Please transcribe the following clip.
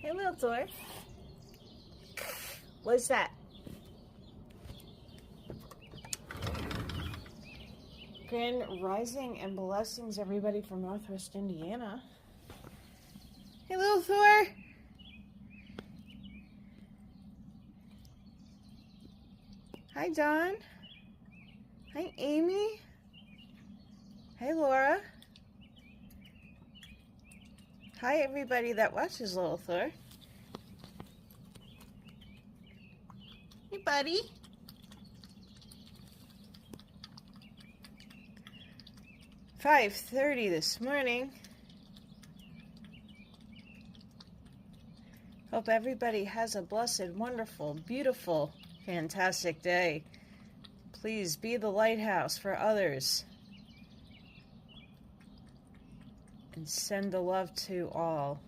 Hey, little Thor. What's that? Grand rising and blessings, everybody from Northwest Indiana. Hey, little Thor. Hi, Dawn. Hi, Amy. Hey, Laura. Hi, everybody that watches Little Thor. Hey, buddy. "5:30 this morning. Hope everybody has a blessed, wonderful, beautiful, fantastic day. Please be the lighthouse for others and send the love to all.